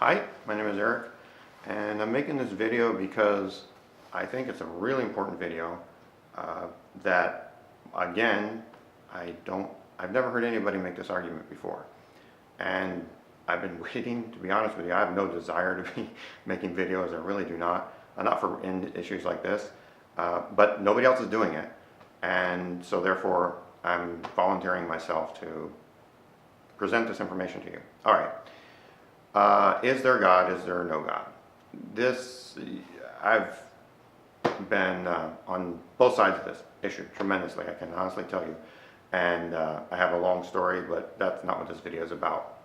Hi, my name is Eric, and I'm making this video because I think it's a really important video that, again, I've never heard anybody make this argument before. And I've been waiting, to be honest with you. I have no desire to be making videos, I really do not. Not for issues like this, but nobody else is doing it. And so therefore, I'm volunteering myself to present this information to you. All right. Is there God? Is there no God? I've been on both sides of this issue tremendously, I can honestly tell you. And I have a long story, but that's not what this video is about.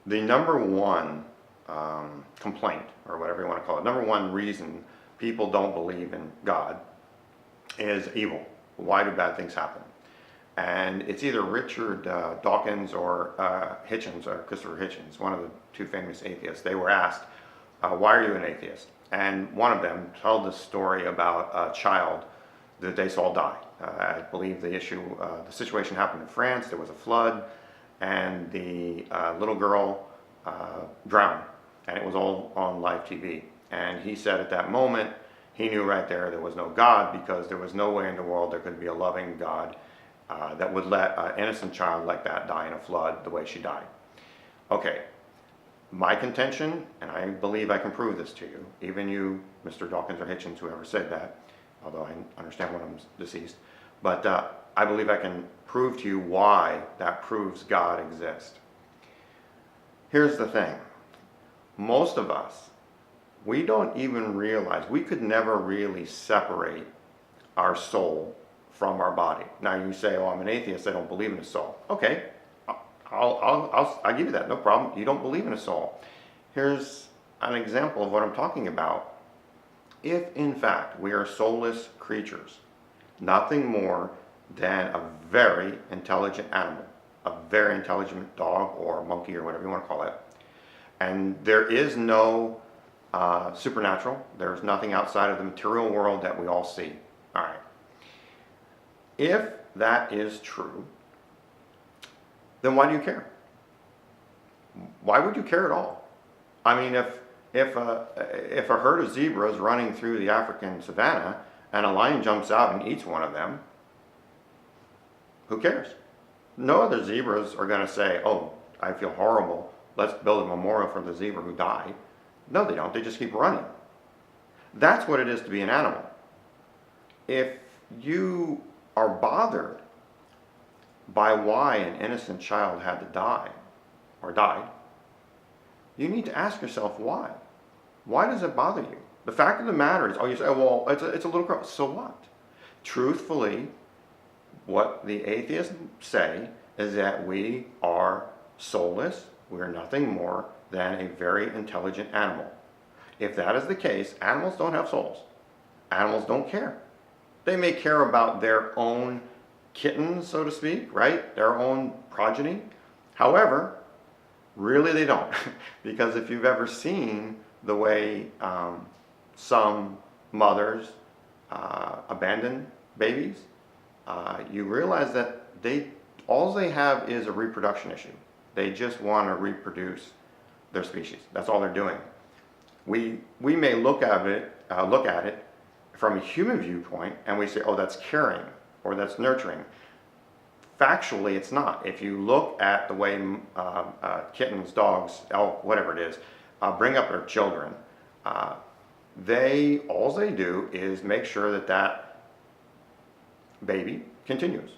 The number one complaint, or whatever you want to call it, number one reason people don't believe in God is evil. Why do bad things happen? And it's either Richard Dawkins or Hitchens, or Christopher Hitchens, one of the two famous atheists. They were asked, why are you an atheist? And one of them told this story about a child that they saw die. I believe the situation happened in France. There was a flood, and the little girl drowned, and it was all on live TV. And he said at that moment, he knew right there was no God, because there was no way in the world there could be a loving God that would let an innocent child like that die in a flood the way she died. Okay, my contention, and I believe I can prove this to you, even you, Mr. Dawkins or Hitchens, whoever said that, although I understand one of them's deceased, but I believe I can prove to you why that proves God exists. Here's the thing. Most of us, we don't even realize, we could never really separate our soul from our body. Now you say, oh, I'm an atheist, I don't believe in a soul. Okay, I'll give you that, no problem. You don't believe in a soul. Here's an example of what I'm talking about. If in fact we are soulless creatures, nothing more than a very intelligent animal, a very intelligent dog or monkey or whatever you want to call it, and there is no supernatural, there's nothing outside of the material world that we all see. All right. If that is true, then why do you care? Why would you care at all? I mean, if a herd of zebras running through the African savannah and a lion jumps out and eats one of them, who cares? No other zebras are going to say, oh, I feel horrible, let's build a memorial for the zebra who died. No, they don't. They just keep running. That's what it is to be an animal. If you are bothered by why an innocent child had to die or died, you need to ask yourself why. Why does it bother you? The fact of the matter is, oh, you say, well, it's a little girl. So what? Truthfully, what the atheists say is that we are soulless. We are nothing more than a very intelligent animal. If that is the case, animals don't have souls. Animals don't care. They may care about their own kittens, so to speak, right? Their own progeny. However, really they don't. Because if you've ever seen the way some mothers abandon babies, you realize that all they have is a reproduction issue. They just want to reproduce their species. That's all they're doing. We may look at it from a human viewpoint, and we say, oh, that's caring, or that's nurturing. Factually, it's not. If you look at the way kittens, dogs, elk, whatever it is, bring up their children, all they do is make sure that that baby continues.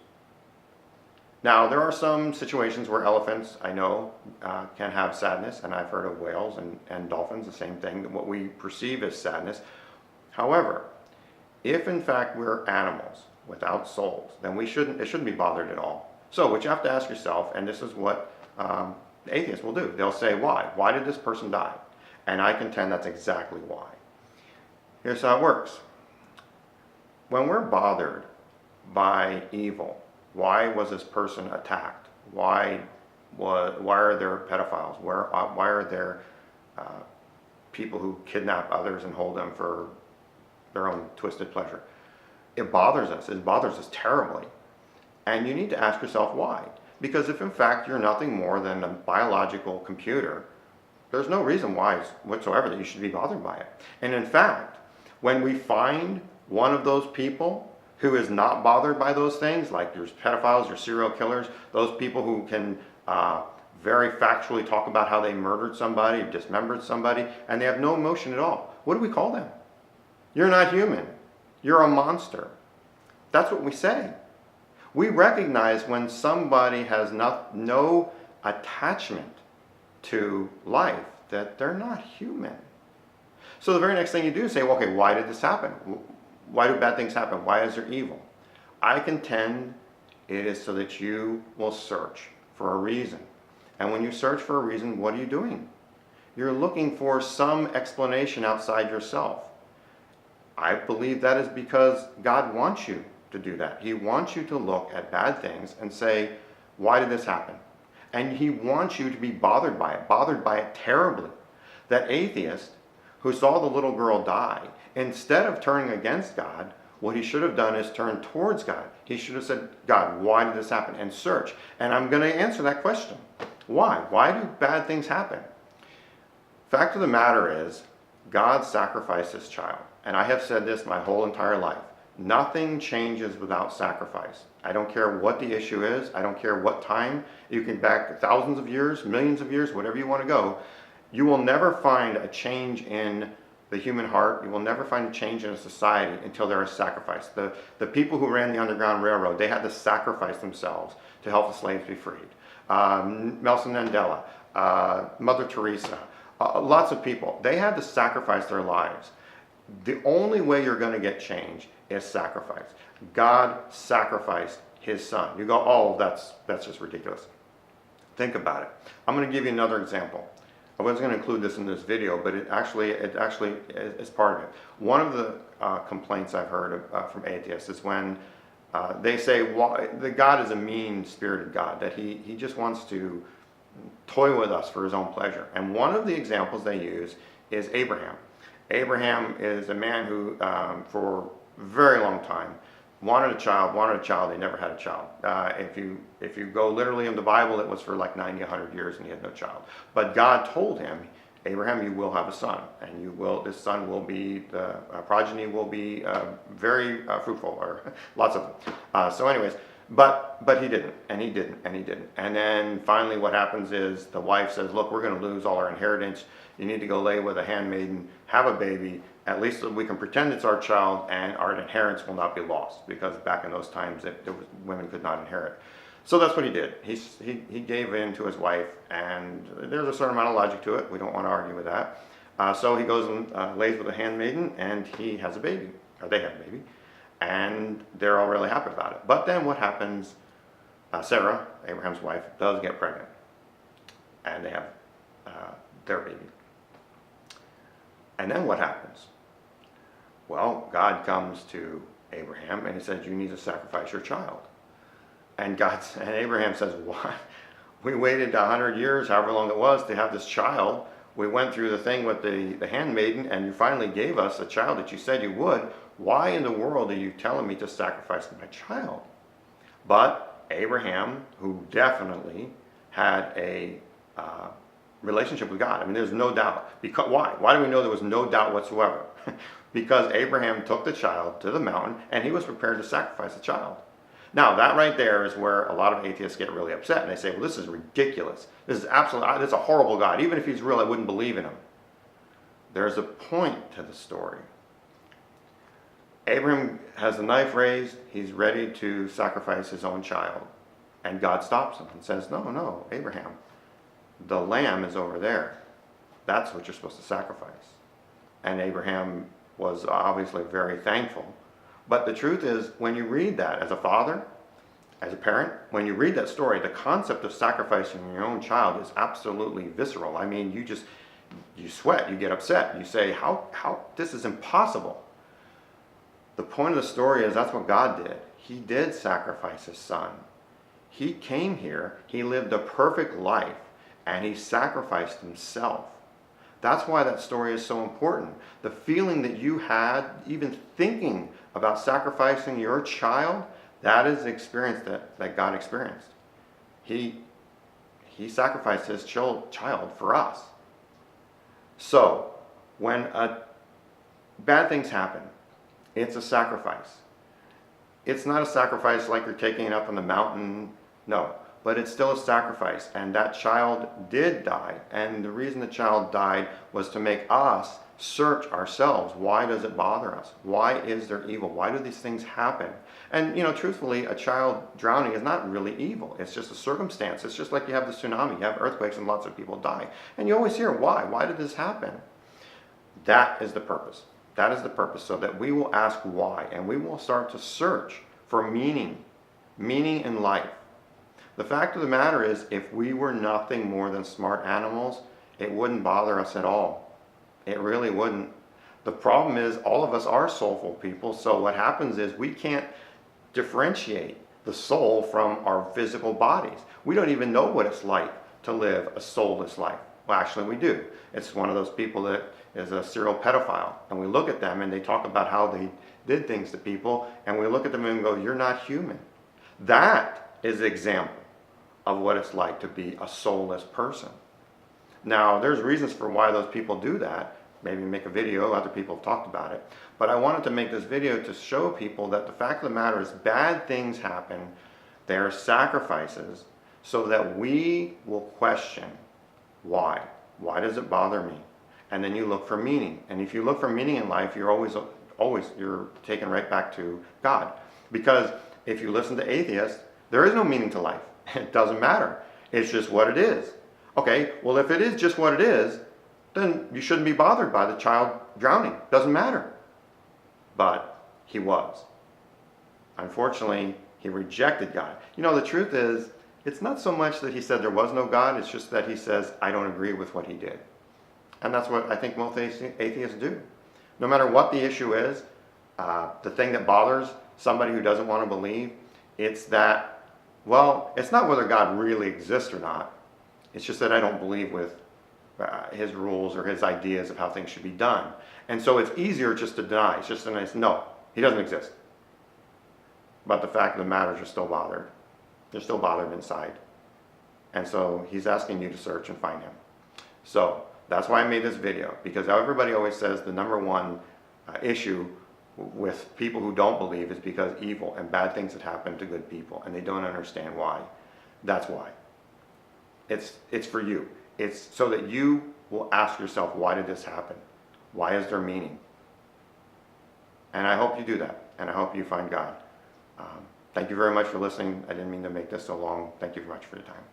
Now, there are some situations where elephants, I know, can have sadness, and I've heard of whales and dolphins, the same thing, what we perceive as sadness. However, if in fact we're animals without souls, then it shouldn't be bothered at all. So what you have to ask yourself, and this is what atheists will do, they'll say, why? Why did this person die? And I contend that's exactly why. Here's how it works. When we're bothered by evil, why was this person attacked? Why are there pedophiles? Why are there people who kidnap others and hold them for their own twisted pleasure? It bothers us. It bothers us terribly. And you need to ask yourself why. Because if in fact you're nothing more than a biological computer There's no reason why whatsoever that you should be bothered by it. And in fact, when we find one of those people who is not bothered by those things, like your pedophiles, your serial killers, those people who can very factually talk about how they murdered somebody, dismembered somebody, and they have no emotion at all, what do we call them? You're not human. You're a monster. That's what we say. We recognize when somebody has no attachment to life, that they're not human. So the very next thing you do is say, well, okay, why did this happen? Why do bad things happen? Why is there evil? I contend it is so that you will search for a reason. And when you search for a reason, what are you doing? You're looking for some explanation outside yourself. I believe that is because God wants you to do that. He wants you to look at bad things and say, why did this happen? And he wants you to be bothered by it terribly. That atheist who saw the little girl die, instead of turning against God, what he should have done is turn towards God. He should have said, God, why did this happen? And search. And I'm going to answer that question. Why? Why do bad things happen? Fact of the matter is, God sacrificed his child. And I have said this my whole entire life. Nothing changes without sacrifice. I don't care what the issue is. I don't care what time. You can back thousands of years, millions of years, whatever you want to go. You will never find a change in the human heart. You will never find a change in a society until there is sacrifice. The people who ran the Underground Railroad, they had to sacrifice themselves to help the slaves be freed. Nelson Mandela, Mother Teresa, lots of people, they had to sacrifice their lives. The only way you're going to get change is sacrifice. God sacrificed his son. You go, oh, that's just ridiculous. Think about it. I'm going to give you another example. I wasn't going to include this in this video, but it actually is part of it. One of the complaints I've heard from atheists is when they say, well, that God is a mean-spirited God, that he just wants to toy with us for his own pleasure. And one of the examples they use is Abraham. Abraham is a man who, for a very long time, wanted a child, they never had a child. If you go literally in the Bible, it was for like 90, 100 years and he had no child. But God told him, Abraham, you will have a son, and this son will be, the progeny will be very fruitful, or lots of them. So anyways, but he didn't, and he didn't, and he didn't. And then finally what happens is the wife says, look, we're going to lose all our inheritance. You need to go lay with a handmaiden, have a baby. At least we can pretend it's our child, and our inheritance will not be lost, because back in those times women could not inherit. So that's what he did. He gave in to his wife, and there's a certain amount of logic to it. We don't want to argue with that. So he goes and lays with a handmaiden, and he has a baby, or they have a baby, and they're all really happy about it. But then what happens? Sarah, Abraham's wife, does get pregnant, and they have their baby. And then what happens? Well, God comes to Abraham and he says, you need to sacrifice your child. And Abraham says, what? We waited 100 years, however long it was, to have this child. We went through the thing with the handmaiden, and you finally gave us a child that you said you would. Why in the world are you telling me to sacrifice my child? But Abraham, who definitely had a relationship with God. I mean, there's no doubt. Why? Why do we know there was no doubt whatsoever? Because Abraham took the child to the mountain, and he was prepared to sacrifice the child. Now, that right there is where a lot of atheists get really upset, and they say, well, this is ridiculous. This is this is a horrible God. Even if he's real, I wouldn't believe in him. There's a point to the story. Abraham has the knife raised. He's ready to sacrifice his own child. And God stops him and says, no, Abraham, the lamb is over there. That's what you're supposed to sacrifice. And Abraham was obviously very thankful. But the truth is, when you read that as a father, as a parent, when you read that story, the concept of sacrificing your own child is absolutely visceral. I mean, you sweat, you get upset, you say, how, this is impossible. The point of the story is that's what God did. He did sacrifice his son. He came here, he lived a perfect life, and he sacrificed himself. That's why that story is so important. The feeling that you had, even thinking about sacrificing your child, that is the experience that God experienced. He sacrificed his child for us. So, when bad things happen, it's a sacrifice. It's not a sacrifice like you're taking it up on the mountain, no. But it's still a sacrifice, and that child did die, and the reason the child died was to make us search ourselves. Why does it bother us? Why is there evil? Why do these things happen? And truthfully, a child drowning is not really evil. It's just a circumstance. It's just like you have the tsunami, you have earthquakes, and lots of people die. And you always hear, why? Why did this happen? That is the purpose. That is the purpose, so that we will ask why, and we will start to search for meaning in life. The fact of the matter is, if we were nothing more than smart animals, it wouldn't bother us at all. It really wouldn't. The problem is, all of us are soulful people, so what happens is we can't differentiate the soul from our physical bodies. We don't even know what it's like to live a soulless life. Well, actually we do. It's one of those people that is a serial pedophile, and we look at them and they talk about how they did things to people, and we look at them and go, you're not human. That is an example of what it's like to be a soulless person. Now, there's reasons for why those people do that. Maybe make a video, other people have talked about it. But I wanted to make this video to show people that the fact of the matter is, bad things happen. They are sacrifices, so that we will question why. Why does it bother me? And then you look for meaning. And if you look for meaning in life, you're always you're taken right back to God. Because if you listen to atheists, there is no meaning to life. It doesn't matter. It's just what it is. Okay, well, if it is just what it is, then you shouldn't be bothered by the child drowning. Doesn't matter. But he was. Unfortunately, he rejected God. The truth is, it's not so much that he said there was no God, it's just that he says, I don't agree with what he did. And that's what I think most atheists do. No matter what the issue is, the thing that bothers somebody who doesn't want to believe, it's that, well, it's not whether God really exists or not. It's just that I don't believe with his rules or his ideas of how things should be done. And so it's easier just to deny. It's just a nice, no, he doesn't exist. But the fact of the matter is, you're still bothered. You're still bothered inside. And so he's asking you to search and find him. So that's why I made this video, because everybody always says the number one issue with people who don't believe is because evil and bad things that happen to good people, and they don't understand why. That's why. It's for you. It's so that you will ask yourself, why did this happen? Why is there meaning? And I hope you do that, and I hope you find God. Thank you very much for listening. I didn't mean to make this so long. Thank you very much for your time.